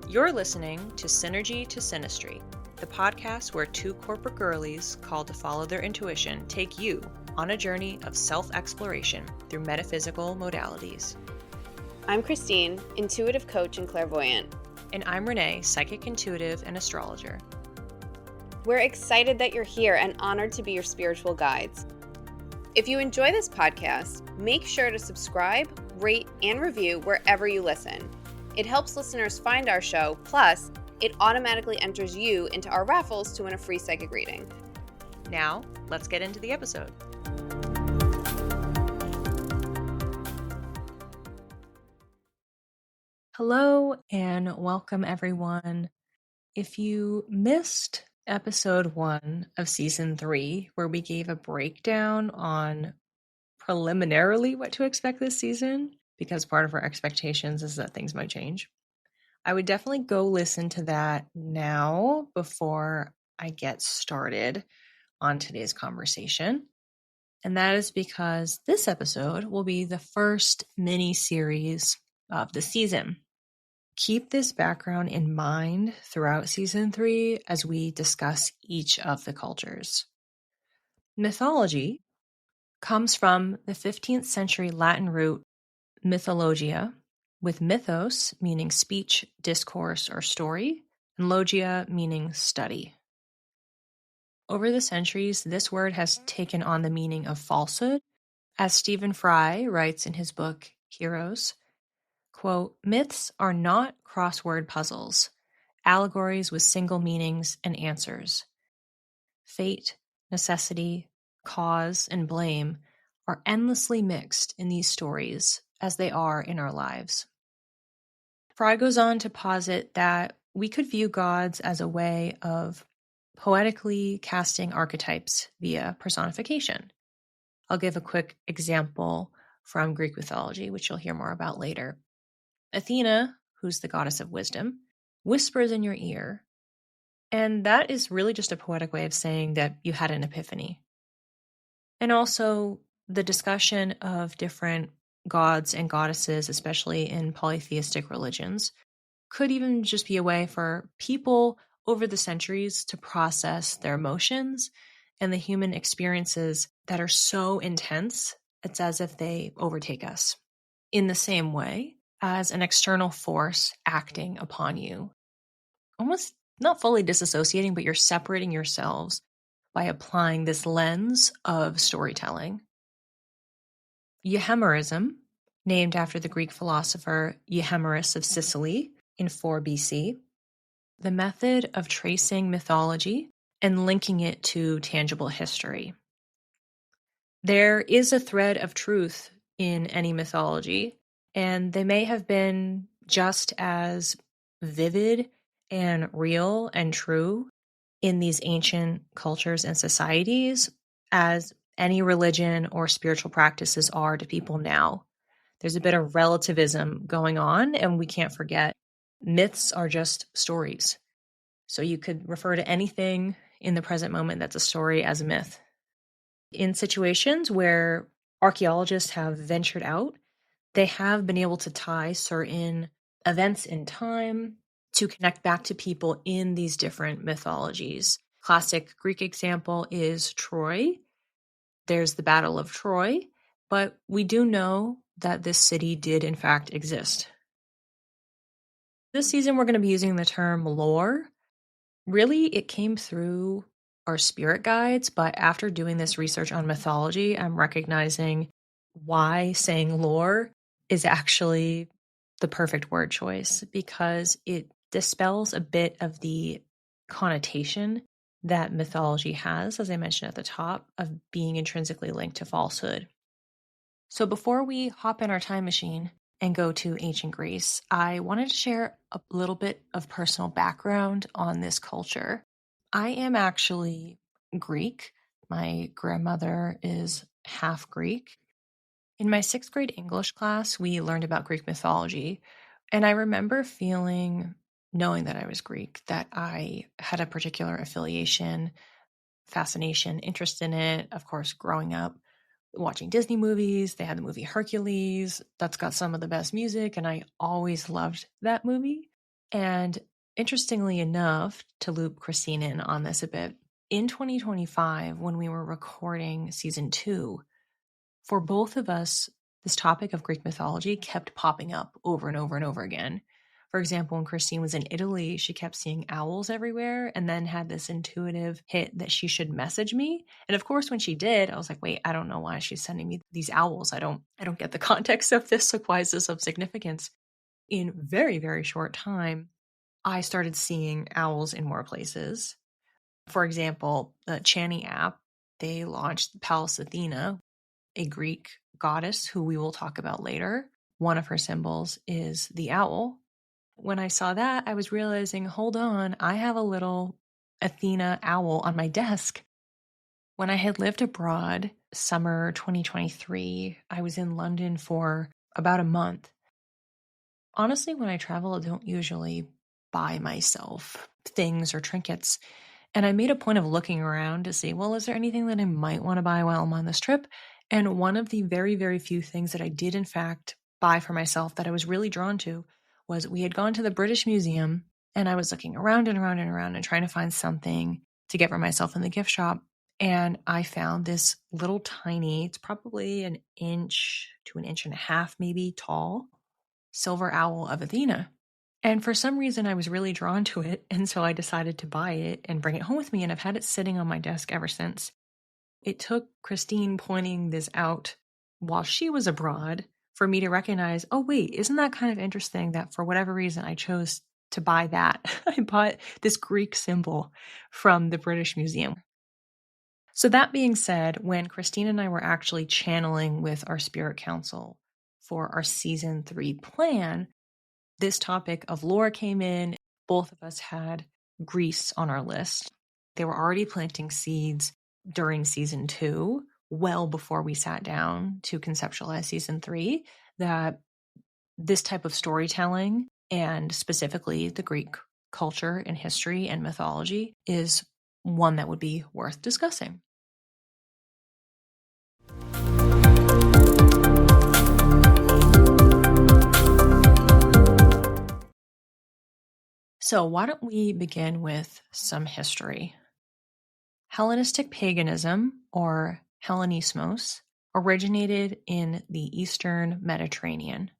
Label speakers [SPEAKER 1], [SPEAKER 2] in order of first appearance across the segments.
[SPEAKER 1] You're listening to Synergy to Synastry, the podcast where two corporate girlies called to follow their intuition take you on a journey of self-exploration through metaphysical modalities.
[SPEAKER 2] I'm Christine, intuitive coach and clairvoyant.
[SPEAKER 1] And I'm Renee, psychic intuitive and astrologer.
[SPEAKER 2] We're excited that you're here and honored to be your spiritual guides. If you enjoy this podcast, make sure to subscribe, rate, and review wherever you listen. It helps listeners find our show, plus it automatically enters you into our raffles to win a free psychic reading.
[SPEAKER 1] Now, let's get into the episode. Hello and welcome everyone. If you missed episode 1 of season 3, where we gave a breakdown on preliminarily what to expect this season, because part of our expectations is that things might change, I would definitely go listen to that now before I get started on today's conversation. And that is because this episode will be the first mini-series of the season. Keep this background in mind throughout season 3 as we discuss each of the cultures. Mythology comes from the 15th century Latin root mythologia, with mythos meaning speech, discourse, or story, and logia meaning study. Over the centuries, this word has taken on the meaning of falsehood, as Stephen Fry writes in his book, Heroes, quote, "Myths are not crossword puzzles, allegories with single meanings and answers. Fate, necessity, cause, and blame are endlessly mixed in these stories as they are in our lives." Fry goes on to posit that we could view gods as a way of poetically casting archetypes via personification. I'll give a quick example from Greek mythology, which you'll hear more about later. Athena, who's the goddess of wisdom, whispers in your ear, and that is really just a poetic way of saying that you had an epiphany. And also the discussion of different gods and goddesses, especially in polytheistic religions, could even just be a way for people over the centuries to process their emotions and the human experiences that are so intense, it's as if they overtake us. In the same way as an external force acting upon you, almost not fully disassociating, but you're separating yourselves by applying this lens of storytelling. Euhemerism, named after the Greek philosopher Euhemerus of Sicily in 4 BC, the method of tracing mythology and linking it to tangible history. There is a thread of truth in any mythology, and they may have been just as vivid and real and true in these ancient cultures and societies as any religion or spiritual practices are to people now. There's a bit of relativism going on, and we can't forget myths are just stories. So you could refer to anything in the present moment that's a story as a myth. In situations where archaeologists have ventured out, they have been able to tie certain events in time to connect back to people in these different mythologies. Classic Greek example is Troy. There's the Battle of Troy, but we do know that this city did in fact exist. This season, we're going to be using the term lore. Really, it came through our spirit guides, but after doing this research on mythology, I'm recognizing why saying lore is actually the perfect word choice, because it dispels a bit of the connotation that mythology has, as I mentioned at the top, of being intrinsically linked to falsehood. So before we hop in our time machine and go to ancient Greece, I wanted to share a little bit of personal background on this culture. I am actually Greek. My grandmother is half Greek. In my 6th grade English class, we learned about Greek mythology, and I remember knowing that I was Greek, that I had a particular affiliation fascination, interest in it. Of course, growing up, watching Disney movies, they had the movie Hercules. That's got some of the best music, and I always loved that movie. And interestingly enough, to loop Christine in on this a bit, in 2025, when we were recording season 2, for both of us, this topic of Greek mythology kept popping up over and over and over again. For example, when Christine was in Italy, she kept seeing owls everywhere and then had this intuitive hit that she should message me. And of course, when she did, I was like, wait, I don't know why she's sending me these owls. I don't get the context of this. So why is this of significance? In very, very short time, I started seeing owls in more places. For example, the Chani app, they launched Pallas Athena, a Greek goddess who we will talk about later. One of her symbols is the owl. When I saw that, I was realizing, hold on, I have a little Athena owl on my desk. When I had lived abroad, summer 2023, I was in London for about a month. Honestly, when I travel, I don't usually buy myself things or trinkets. And I made a point of looking around to see, well, is there anything that I might want to buy while I'm on this trip? And one of the very, very few things that I did, in fact, buy for myself that I was really drawn to was we had gone to the British Museum, and I was looking around and around and around and trying to find something to get for myself in the gift shop. And I found this little tiny, it's probably an inch to an inch and a half maybe tall, silver owl of Athena. And for some reason, I was really drawn to it. And so I decided to buy it and bring it home with me. And I've had it sitting on my desk ever since. It took Christine pointing this out while she was abroad for me to recognize, oh, wait, isn't that kind of interesting that for whatever reason I chose to buy that? I bought this Greek symbol from the British Museum. So that being said, when Christine and I were actually channeling with our spirit council for our season 3 plan, this topic of lore came in. Both of us had Greece on our list. They were already planting seeds during season 2, well before we sat down to conceptualize season 3, that this type of storytelling, and specifically the Greek culture and history and mythology, is one that would be worth discussing. So why don't we begin with some history? Hellenistic paganism, or Hellenismos, originated in the Eastern Mediterranean.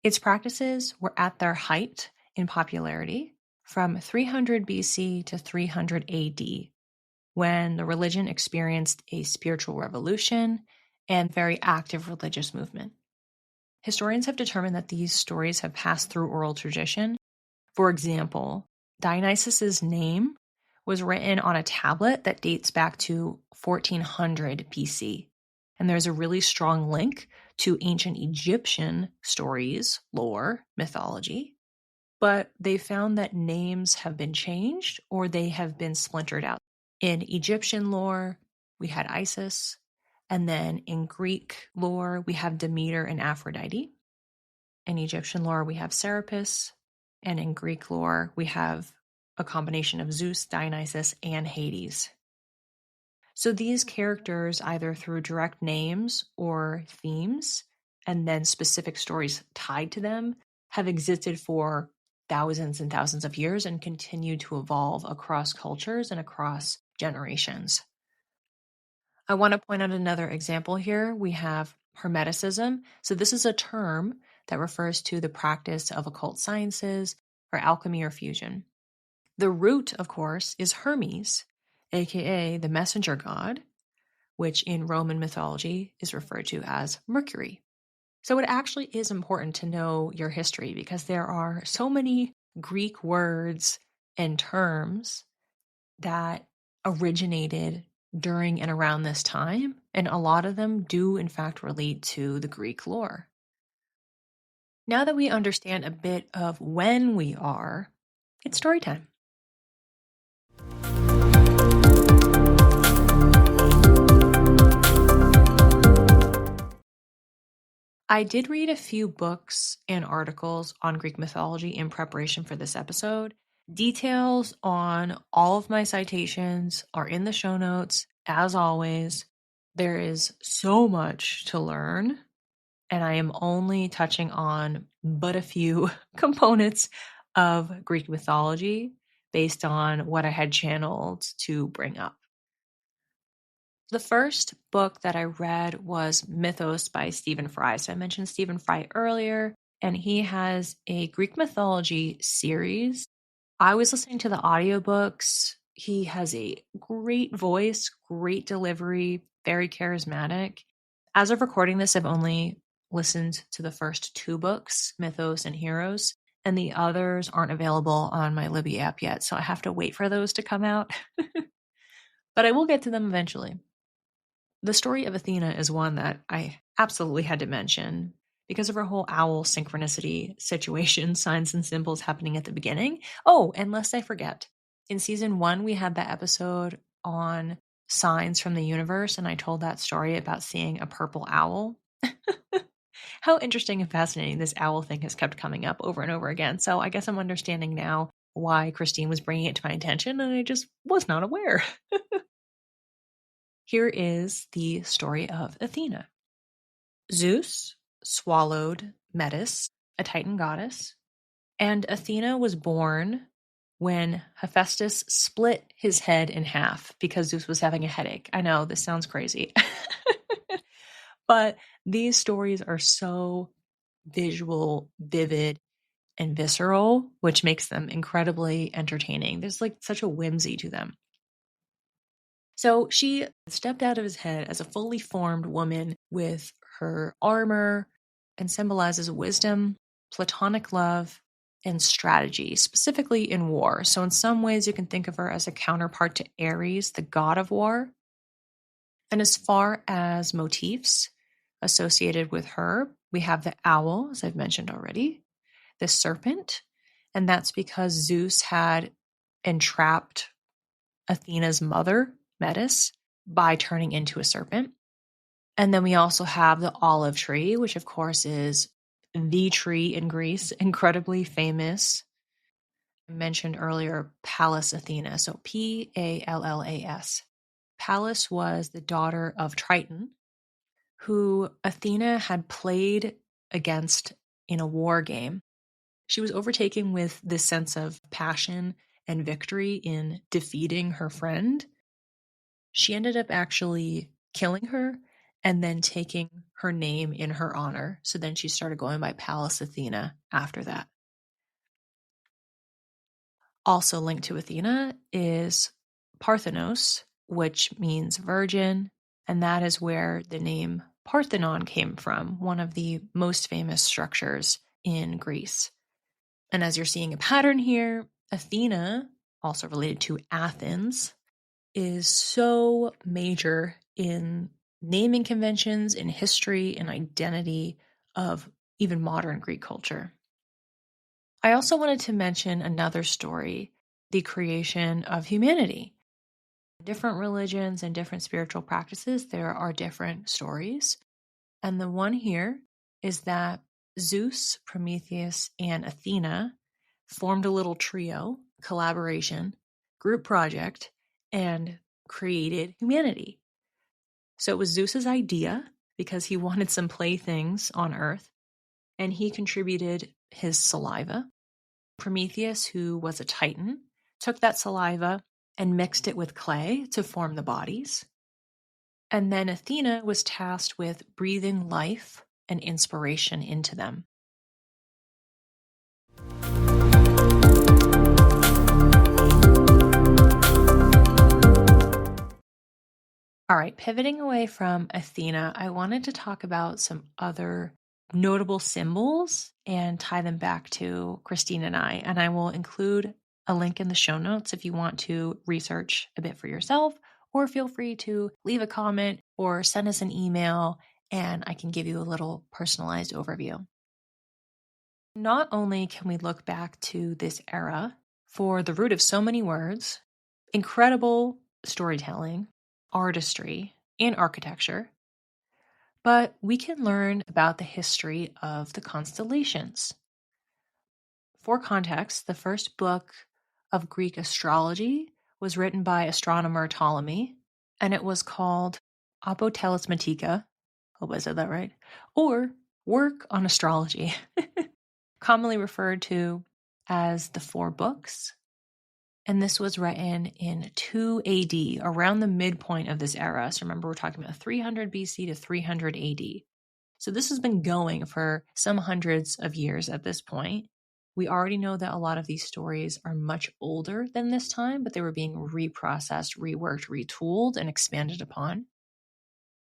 [SPEAKER 1] Its practices were at their height in popularity from 300 BC to 300 AD, when the religion experienced a spiritual revolution and very active religious movement. Historians have determined that these stories have passed through oral tradition. For example, Dionysus's name was written on a tablet that dates back to 1400 BC. And there's a really strong link to ancient Egyptian stories, lore, mythology. But they found that names have been changed or they have been splintered out. In Egyptian lore, we had Isis. And then in Greek lore, we have Demeter and Aphrodite. In Egyptian lore, we have Serapis. And in Greek lore, we have a combination of Zeus, Dionysus, and Hades. So these characters, either through direct names or themes, and then specific stories tied to them, have existed for thousands and thousands of years and continue to evolve across cultures and across generations. I want to point out another example here. We have Hermeticism. So this is a term that refers to the practice of occult sciences or alchemy or fusion. The root, of course, is Hermes, aka the messenger god, which in Roman mythology is referred to as Mercury. So it actually is important to know your history because there are so many Greek words and terms that originated during and around this time, and a lot of them do in fact relate to the Greek lore. Now that we understand a bit of when we are, it's story time. I did read a few books and articles on Greek mythology in preparation for this episode, Details on all of my citations are in the show notes, as always. There is so much to learn, and I am only touching on but a few components of Greek mythology based on what I had channeled to bring up. The first book that I read was Mythos by Stephen Fry. So I mentioned Stephen Fry earlier, and he has a Greek mythology series. I was listening to the audiobooks. He has a great voice, great delivery, very charismatic. As of recording this, I've only listened to the first two books, Mythos and Heroes, and the others aren't available on my Libby app yet, so I have to wait for those to come out. But I will get to them eventually. The story of Athena is one that I absolutely had to mention because of her whole owl synchronicity situation, signs and symbols happening at the beginning. Oh, and lest I forget, in season 1, we had that episode on signs from the universe, and I told that story about seeing a purple owl. How interesting and fascinating this owl thing has kept coming up over and over again. So I guess I'm understanding now why Christine was bringing it to my attention, and I just was not aware. Here is the story of Athena. Zeus swallowed Metis, a Titan goddess, and Athena was born when Hephaestus split his head in half because Zeus was having a headache. I know, this sounds crazy. But these stories are so visual, vivid, and visceral, which makes them incredibly entertaining. There's like such a whimsy to them. So she stepped out of his head as a fully formed woman with her armor and symbolizes wisdom, platonic love, and strategy, specifically in war. So, in some ways, you can think of her as a counterpart to Ares, the god of war. And as far as motifs associated with her, we have the owl, as I've mentioned already, the serpent, and that's because Zeus had entrapped Athena's mother, Metis, by turning into a serpent. And then we also have the olive tree, which of course is the tree in Greece, incredibly famous. I mentioned earlier Pallas Athena, so Pallas. Pallas was the daughter of Triton, who Athena had played against in a war game. She was overtaken with this sense of passion and victory in defeating her friend. She ended up actually killing her and then taking her name in her honor. So then she started going by Pallas Athena after that. Also linked to Athena is Parthenos, which means virgin, and that is where the name Parthenon came from, one of the most famous structures in Greece. And as you're seeing a pattern here, Athena, also related to Athens, is so major in naming conventions, in history, and identity of even modern Greek culture. I also wanted to mention another story, the creation of humanity. Different religions and different spiritual practices, there are different stories. And the one here is that Zeus, Prometheus, and Athena formed a little trio, collaboration, group project, and created humanity. So it was Zeus's idea because he wanted some playthings on Earth, and he contributed his saliva. Prometheus, who was a Titan, took that saliva and mixed it with clay to form the bodies. And then Athena was tasked with breathing life and inspiration into them. All right, pivoting away from Athena, I wanted to talk about some other notable symbols and tie them back to Christine and I. And I will include a link in the show notes if you want to research a bit for yourself, or feel free to leave a comment or send us an email and I can give you a little personalized overview. Not only can we look back to this era for the root of so many words, incredible storytelling, artistry, and architecture, but we can learn about the history of the constellations. For context, the first book of Greek astrology was written by astronomer Ptolemy, and it was called Apotelesmatica, hope I said that right, or Work on Astrology, commonly referred to as the Four Books. And this was written in 2 AD, around the midpoint of this era. So remember, we're talking about 300 BC to 300 AD. So this has been going for some hundreds of years at this point. We already know that a lot of these stories are much older than this time, but they were being reprocessed, reworked, retooled, and expanded upon.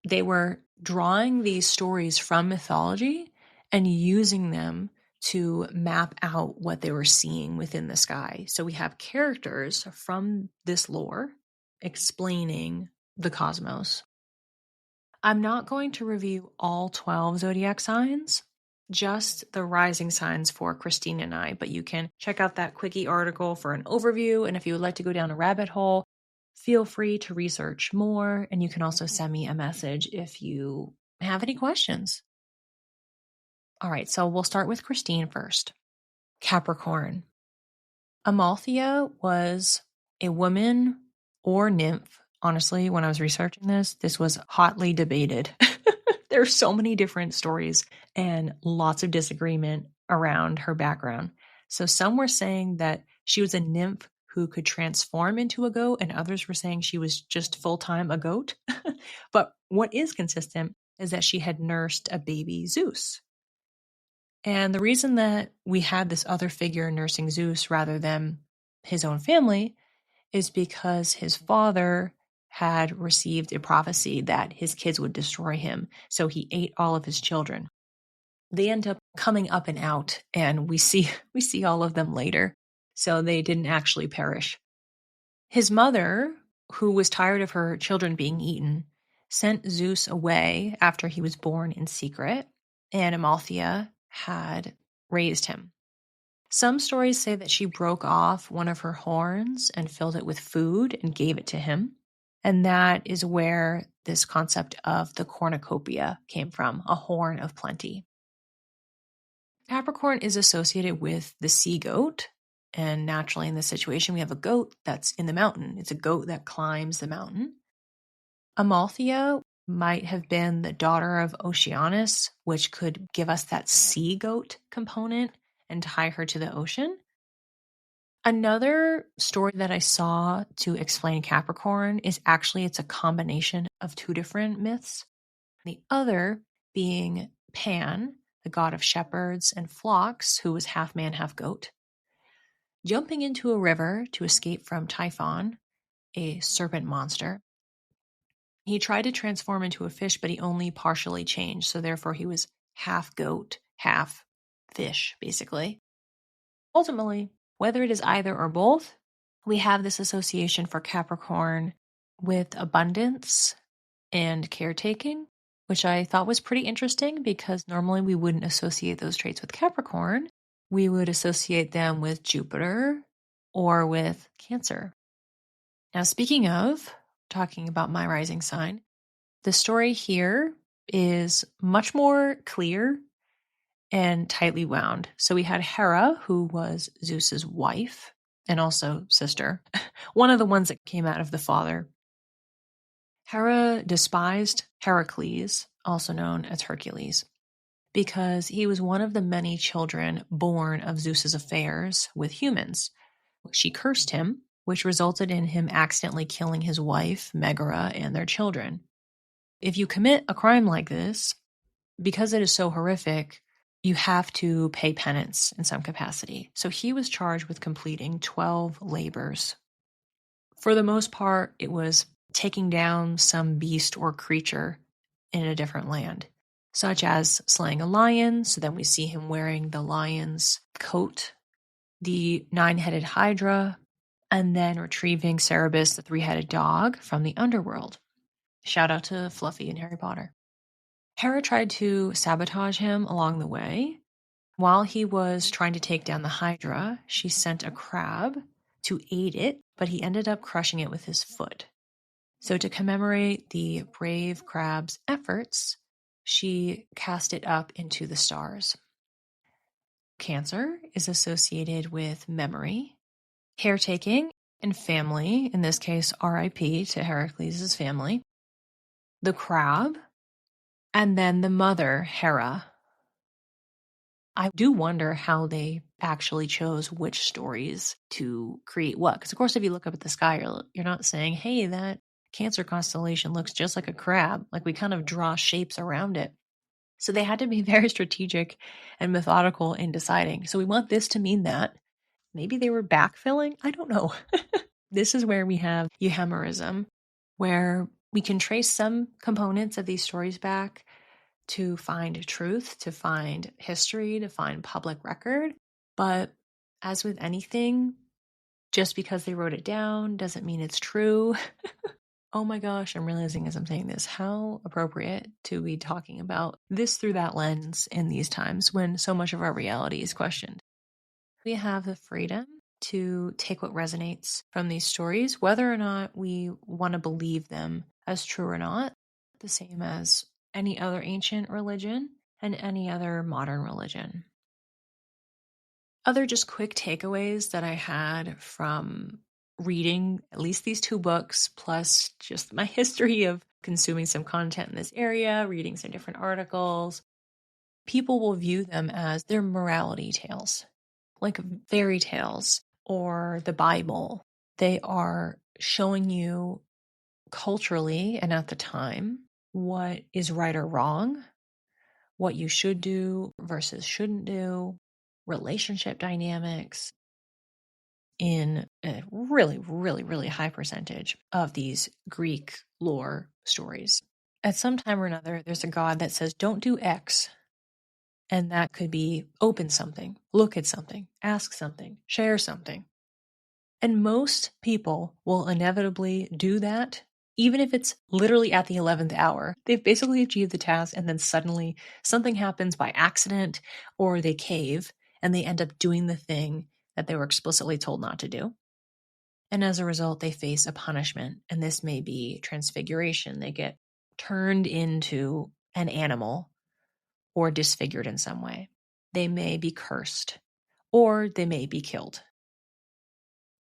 [SPEAKER 1] They were drawing these stories from mythology and using them to map out what they were seeing within the sky. So we have characters from this lore explaining the cosmos. I'm not going to review all 12 zodiac signs, just the rising signs for Christine and I, but you can check out that quickie article for an overview. And if you would like to go down a rabbit hole, feel free to research more. And you can also send me a message if you have any questions. All right, so we'll start with Christine first. Capricorn. Amalthea was a woman or nymph. Honestly, when I was researching this was hotly debated. There are so many different stories and lots of disagreement around her background. So some were saying that she was a nymph who could transform into a goat, and others were saying she was just full-time a goat. But what is consistent is that she had nursed a baby Zeus. And the reason that we had this other figure nursing Zeus rather than his own family is because his father had received a prophecy that his kids would destroy him. So he ate all of his children. They end up coming up and out, and we see all of them later. So they didn't actually perish. His mother, who was tired of her children being eaten, sent Zeus away after he was born in secret, and Amalthea had raised him. Some stories say that she broke off one of her horns and filled it with food and gave it to him. And that is where this concept of the cornucopia came from, a horn of plenty. Capricorn is associated with the sea goat. And naturally, in this situation, we have a goat that's in the mountain. It's a goat that climbs the mountain. Amalthea might have been the daughter of Oceanus, which could give us that sea goat component and tie her to the ocean. Another story that I saw to explain Capricorn is actually it's a combination of two different myths. The other being Pan, the god of shepherds and flocks, who was half man, half goat, jumping into a river to escape from Typhon, a serpent monster. He tried to transform into a fish, but he only partially changed. So therefore he was half goat, half fish, basically. Ultimately, whether it is either or both, we have this association for Capricorn with abundance and caretaking, which I thought was pretty interesting because normally we wouldn't associate those traits with Capricorn. We would associate them with Jupiter or with Cancer. Now, speaking of talking about my rising sign, the story here is much more clear and tightly wound. So we had Hera, who was Zeus's wife and also sister, one of the ones that came out of the father. Hera despised Heracles, also known as Hercules, because he was one of the many children born of Zeus's affairs with humans. She cursed him, which resulted in him accidentally killing his wife, Megara, and their children. If you commit a crime like this, because it is so horrific, you have to pay penance in some capacity. So he was charged with completing 12 labors. For the most part, it was taking down some beast or creature in a different land, such as slaying a lion. So then we see him wearing the lion's coat, the 9-headed hydra, and then retrieving Cerberus, the 3-headed dog, from the underworld. Shout out to Fluffy and Harry Potter. Hera tried to sabotage him along the way. While he was trying to take down the hydra, she sent a crab to aid it, but he ended up crushing it with his foot. So to commemorate the brave crab's efforts, she cast it up into the stars. Cancer is associated with memory, caretaking and family, in this case, RIP to Heracles' family, the crab, and then the mother, Hera. I do wonder how they actually chose which stories to create what. Because, of course, if you look up at the sky, you're not saying, hey, that Cancer constellation looks just like a crab. Like, we kind of draw shapes around it. So they had to be very strategic and methodical in deciding. So we want this to mean that. Maybe they were backfilling? I don't know. This is where we have euhemerism, where we can trace some components of these stories back to find truth, to find history, to find public record. But as with anything, just because they wrote it down doesn't mean it's true. Oh my gosh, I'm realizing as I'm saying this, how appropriate to be talking about this through that lens in these times when so much of our reality is questioned. We have the freedom to take what resonates from these stories, whether or not we want to believe them as true or not, the same as any other ancient religion and any other modern religion. Other just quick takeaways that I had from reading at least these two books, plus just my history of consuming some content in this area, reading some different articles. People will view them as their morality tales, like fairy tales or the Bible. They are showing you culturally and at the time what is right or wrong, what you should do versus shouldn't do, relationship dynamics in a really, really, really high percentage of these Greek lore stories. At some time or another, there's a god that says, don't do X. And that could be open something, look at something, ask something, share something. And most people will inevitably do that, even if it's literally at the 11th hour. They've basically achieved the task, and then suddenly something happens by accident, or they cave, and they end up doing the thing that they were explicitly told not to do. And as a result, they face a punishment, and this may be transfiguration. They get turned into an animal or disfigured in some way. They may be cursed, or they may be killed.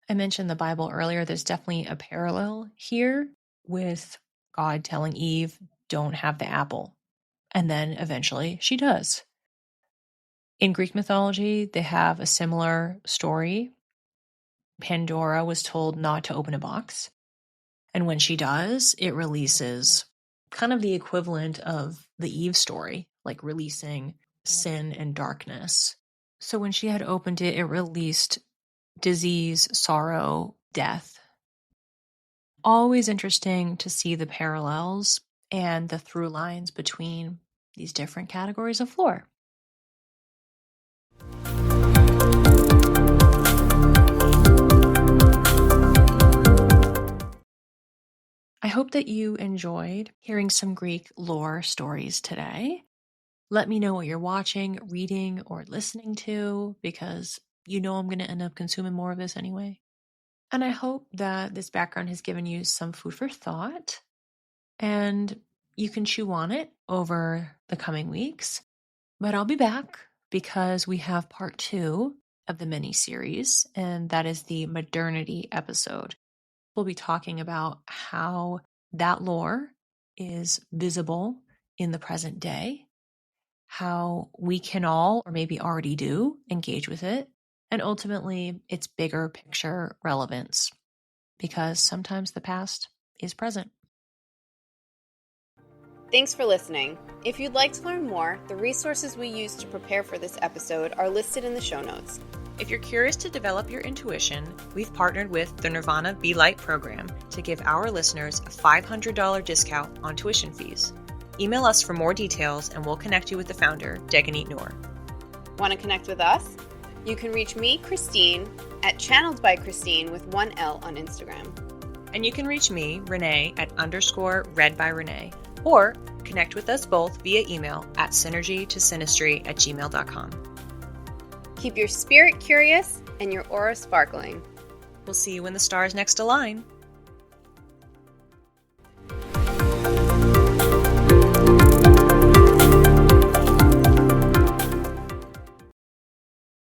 [SPEAKER 1] I mentioned the Bible earlier. There's definitely a parallel here with God telling Eve, don't have the apple. And then eventually she does. In Greek mythology, they have a similar story. Pandora was told not to open a box. And when she does, it releases kind of the equivalent of the Eve story, like releasing sin and darkness. So when she had opened it, it released disease, sorrow, death. Always interesting to see the parallels and the through lines between these different categories of lore. I hope that you enjoyed hearing some Greek lore stories today. Let me know what you're watching, reading, or listening to, because you know I'm going to end up consuming more of this anyway. And I hope that this background has given you some food for thought, and you can chew on it over the coming weeks. But I'll be back because we have part 2 of the mini-series, and that is the modernity episode. We'll be talking about how that lore is visible in the present day, how we can all, or maybe already do, engage with it, and ultimately its bigger picture relevance, because sometimes the past is present.
[SPEAKER 2] Thanks for listening. If you'd like to learn more, the resources we used to prepare for this episode are listed in the show notes.
[SPEAKER 1] If you're curious to develop your intuition, we've partnered with the Nuurvana Be Light program to give our listeners a $500 discount on tuition fees. Email us for more details and we'll connect you with the founder, Deganit Noor.
[SPEAKER 2] Want to connect with us? You can reach me, Christine, at Channeled by Christine with 1 L on Instagram.
[SPEAKER 1] And you can reach me, Renee, at _read by Renee, or connect with us both via email at synergytosynastry@gmail.com.
[SPEAKER 2] Keep your spirit curious and your aura sparkling.
[SPEAKER 1] We'll see you when the stars next align.